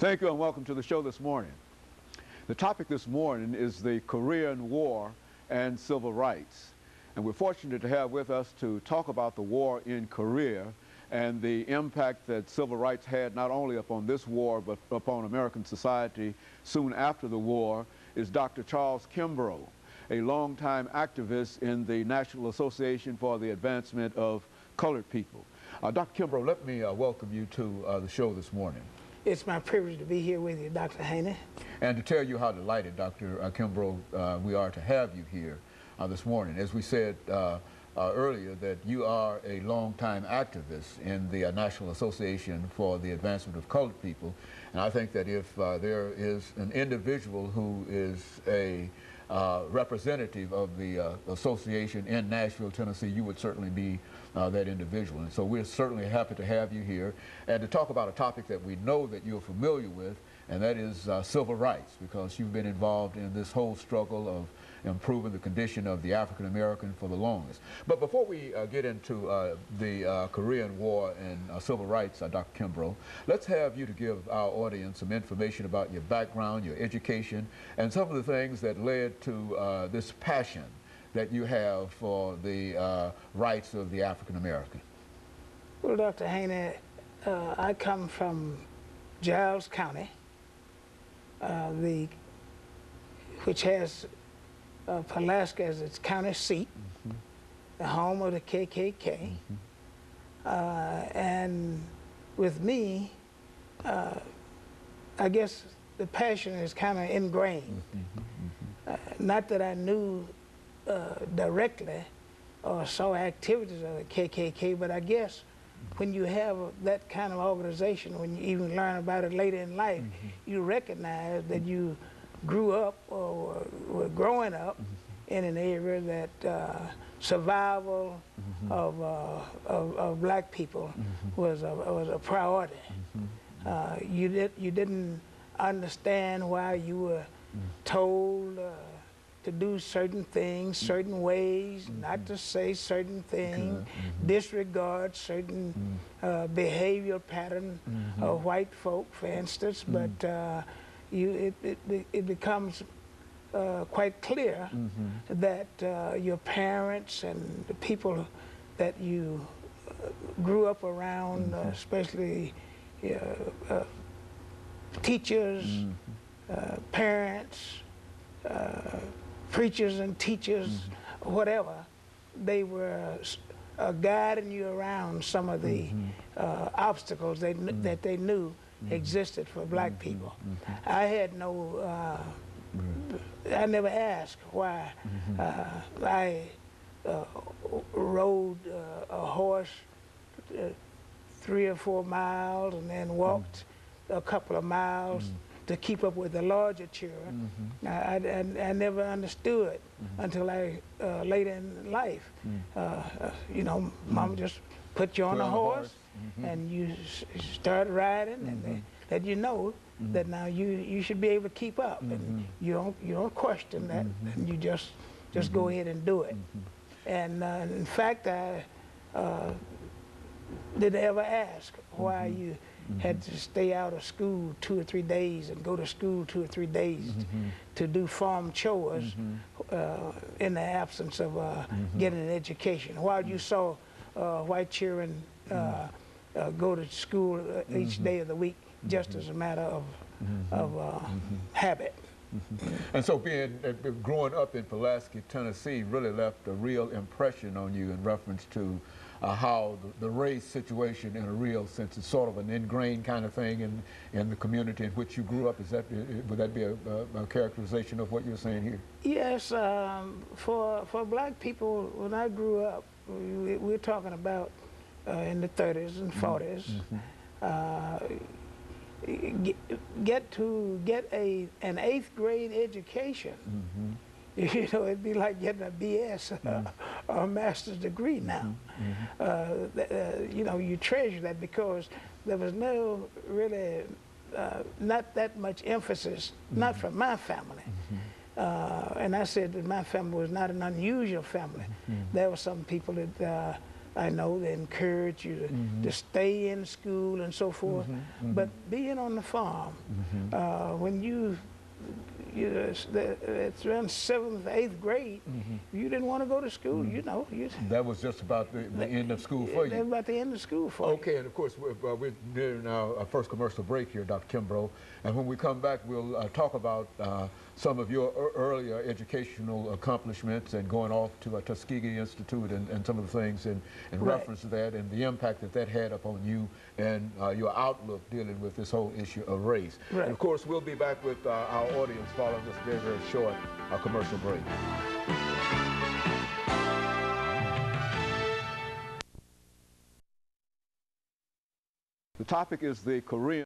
Thank you and welcome to the show this morning. The topic this morning is the Korean War and civil rights. And we're fortunate to have with us to talk about the war in Korea and the impact that civil rights had not only upon this war but upon American society soon after the war is Dr. Charles Kimbrough, a longtime activist in the National Association for the Advancement of Colored People. Dr. Kimbrough, let me welcome you to the show this morning. It's my privilege to be here with you, Dr. Haney. And to tell you how delighted, Dr. Kimbrough, we are to have you here this morning. As we said earlier, that you are a longtime activist in the National Association for the Advancement of Colored People. And I think that if there is an individual who is a representative of the association in Nashville, Tennessee, you would certainly be that individual. And so we're certainly happy to have you here and to talk about a topic that we know that you're familiar with, and that is civil rights, because you've been involved in this whole struggle of improving the condition of the African American for the longest. But before we get into the Korean War and civil rights, Dr. Kimbrough, let's have you to give our audience some information about your background, your education, and some of the things that led to this passion that you have for the rights of the African American. Well, Dr. Haney, I come from Giles County, which has Pulaski as its county seat, the home of the KKK. And with me, I guess the passion is kind of ingrained. Not that I knew directly or saw activities of the KKK, but I guess when you have that kind of organization, when you even learn about it later in life, you recognize that you grew up or were growing up in an area that survival of black people was a priority. You didn't understand why you were told to do certain things, certain ways, not to say certain things, disregard certain behavioral pattern of white folk, for instance, but it becomes quite clear that your parents and the people that you grew up around, especially teachers, parents, preachers and teachers, whatever, they were guiding you around some of the obstacles that they knew existed for black people. I had no, I never asked why I rode a horse 3 or 4 miles and then walked a couple of miles to keep up with the larger children. I never understood until later in life. You know, Mama just put you on a horse and you start riding, and they let you know that now you should be able to keep up, and you don't question that, and you just go ahead and do it. And in fact, I didn't ever ask why you had to stay out of school 2 or 3 days and go to school 2 or 3 days to do farm chores in the absence of getting an education. While you saw white children go to school each day of the week just as a matter of habit. And so growing up in Pulaski, Tennessee really left a real impression on you in reference to how the race situation in a real sense is sort of an ingrained kind of thing in the community in which you grew up. Would that be a characterization of what you're saying here? Yes, for black people, when I grew up, we're talking about in the 30s and 40s, get an 8th grade education. You know, it'd be like getting a BS or a master's degree now. You know, you treasure that because there was no really, not that much emphasis, not from my family. And I said that my family was not an unusual family. There were some people that I know they encourage you to stay in school and so forth. But being on the farm, when it's around 7th, 8th grade, you didn't want to go to school, you know. That was just about the end of school for you. That was about the end of school for you. Okay, and of course, we're nearing our first commercial break here, Dr. Kimbrough. And when we come back, we'll talk about some of your earlier educational accomplishments and going off to Tuskegee Institute and some of the things in reference to that and the impact that had upon you and your outlook dealing with this whole issue of race. Right. And of course, we'll be back with our audience following this very, very short commercial break. The topic is the Korean